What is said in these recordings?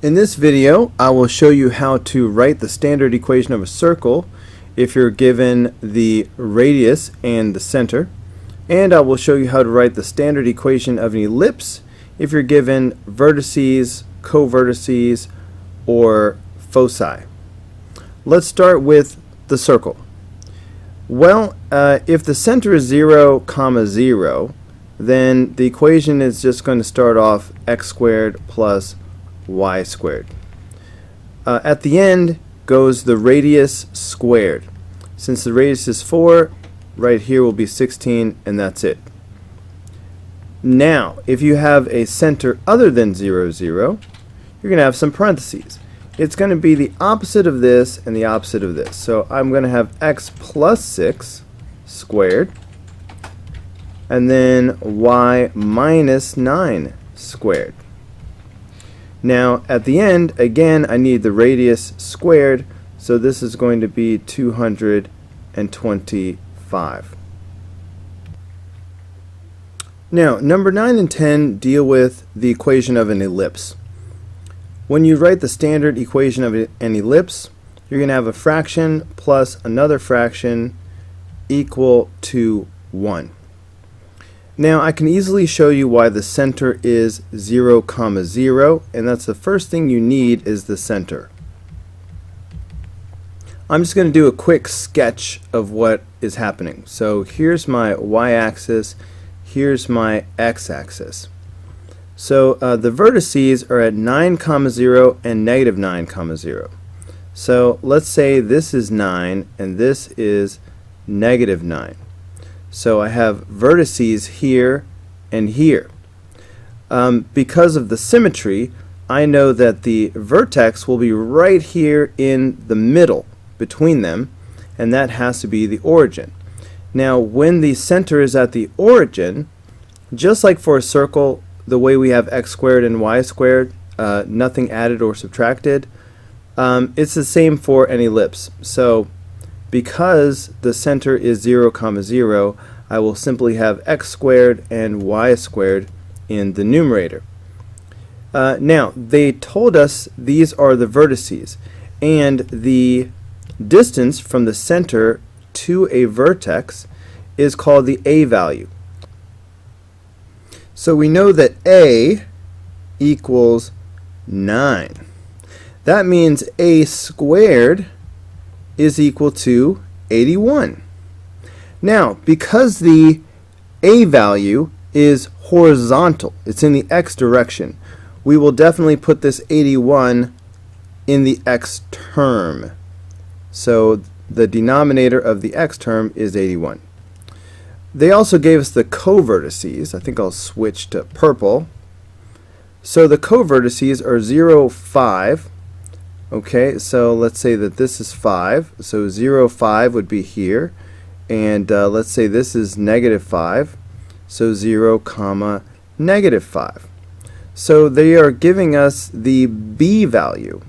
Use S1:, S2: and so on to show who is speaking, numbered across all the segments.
S1: In this video, I will show you how to write the standard equation of a circle if you're given the radius and the center. And I will show you how to write the standard equation of an ellipse if you're given vertices, co-vertices, or foci. Let's start with the circle. Well, if the center is 0, 0, then the equation is just going to start off x squared plus y squared. At the end goes the radius squared. Since the radius is 4, right here will be 16, and that's it. Now, if you have a center other than 0, 0, you're going to have some parentheses. It's going to be the opposite of this and the opposite of this. So I'm going to have x plus 6 squared, and then y minus 9 squared. Now at the end, again, I need the radius squared, so this is going to be 225. Now, number 9 and 10 deal with the equation of an ellipse. When you write the standard equation of an ellipse, you're going to have a fraction plus another fraction equal to 1. Now I can easily show you why the center is 0, 0, and that's the first thing you need is the center. I'm just going to do a quick sketch of what is happening. So here's my y-axis, here's my x-axis. So the vertices are at 9, 0 and negative 9, 0. So let's say this is 9 and this is negative 9. So I have vertices here and here. Because of the symmetry, I know that the vertex will be right here in the middle between them, and that has to be the origin. Now when the center is at the origin, just like for a circle, the way we have x squared and y squared, nothing added or subtracted, it's the same for an ellipse. So because the center is 0, 0, I will simply have x squared and y squared in the numerator. Now, they told us these are the vertices, and the distance from the center to a vertex is called the a value. So we know that a equals 9. That means a squared is equal to 81. Now, because the a value is horizontal, it's in the x direction, we will definitely put this 81 in the x term. So the denominator of the x term is 81. They also gave us the co-vertices. I think I'll switch to purple. So the co-vertices are 0, 5. Okay, so let's say that this is 5. So 0, 5 would be here. And let's say this is negative 5. So 0, negative 5. So they are giving us the b value.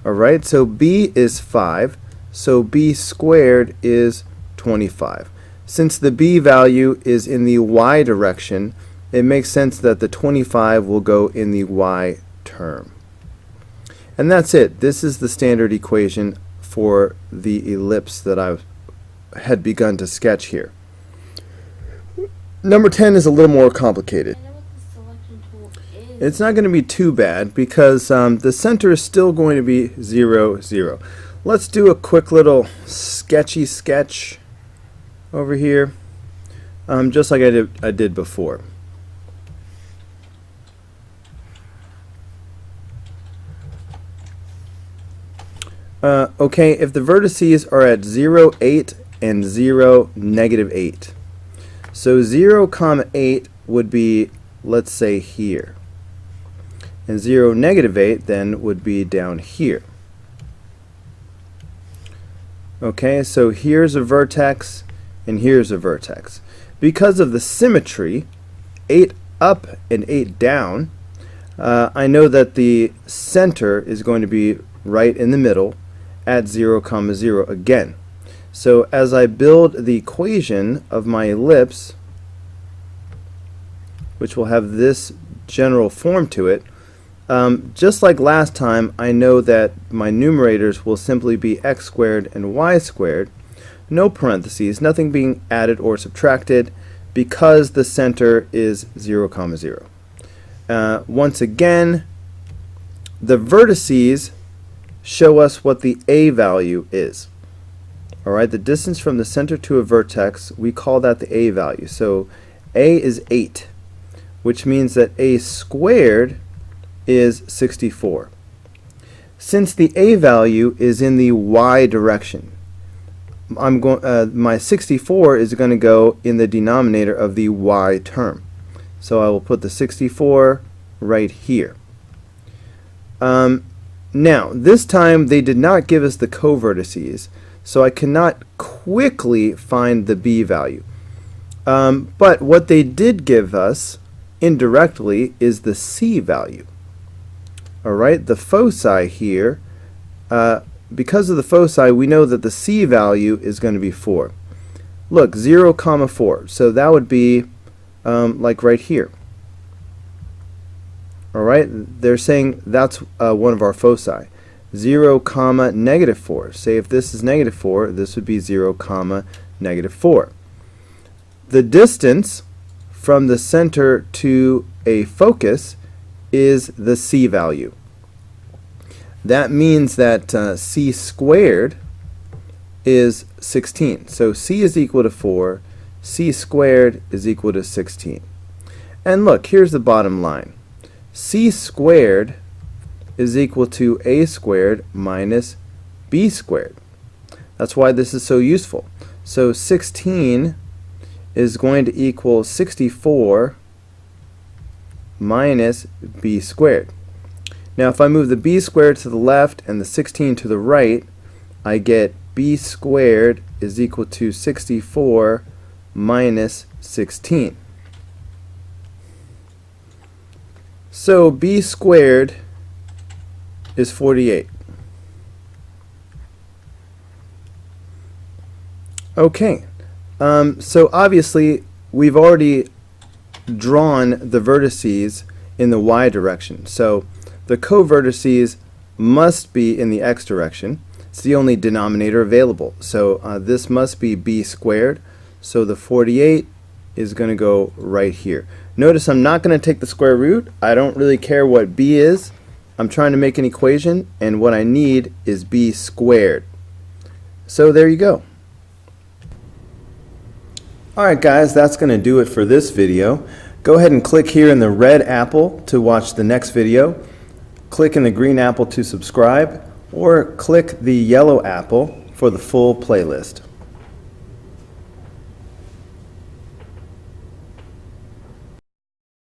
S1: Alright, so b is 5. So b squared is 25. Since the b value is in the y direction, it makes sense that the 25 will go in the y term. And that's it. This is the standard equation for the ellipse that I had begun to sketch here. Number 10 is a little more complicated.
S2: I know what the selection tool is.
S1: It's not going to be too bad because the center is still going to be 0, 0. Let's do a quick little sketchy sketch over here, just like I did before. Okay, if the vertices are at 0, 8 and 0, negative 8. So 0, 8 would be, let's say, here. And 0, negative 8 then would be down here. Okay, so here's a vertex and here's a vertex. Because of the symmetry, 8 up and 8 down, I know that the center is going to be right in the middle at 0, 0 again. So as I build the equation of my ellipse, which will have this general form to it, Just like last time, I know that my numerators will simply be x squared and y squared, no parentheses, nothing being added or subtracted, because the center is 0, 0. Once again, the vertices show us what the a value is. Alright, the distance from the center to a vertex, we call that the a value. So a is 8, which means that a squared is 64. Since the a value is in the y direction, my 64 is going to go in the denominator of the y term. So I will put the 64 right here. Now, this time they did not give us the covertices, so I cannot quickly find the b value. But what they did give us indirectly is the c value. Alright, the foci here, because of the foci, we know that the c value is going to be 4. Look, 0, 4. So that would be like right here. Alright, they're saying that's one of our foci. 0, -4. Say if this is -4, this would be 0, -4. The distance from the center to a focus is the c value. That means that c squared is 16. So c is equal to 4, c squared is equal to 16. And look, here's the bottom line. C squared is equal to a squared minus b squared. That's why this is so useful. So 16 is going to equal 64 minus b squared. Now if I move the b squared to the left and the 16 to the right, I get b squared is equal to 64 minus 16. So b squared is 48. Okay, so obviously we've already drawn the vertices in the y direction. So the covertices must be in the x direction. It's the only denominator available. So this must be b squared. So the 48 is going to go right here. Notice I'm not going to take the square root. I don't really care what b is. I'm trying to make an equation, and what I need is b squared. So there you go. Alright guys, that's going to do it for this video. Go ahead and click here in the red apple to watch the next video. Click in the green apple to subscribe, or click the yellow apple for the full playlist.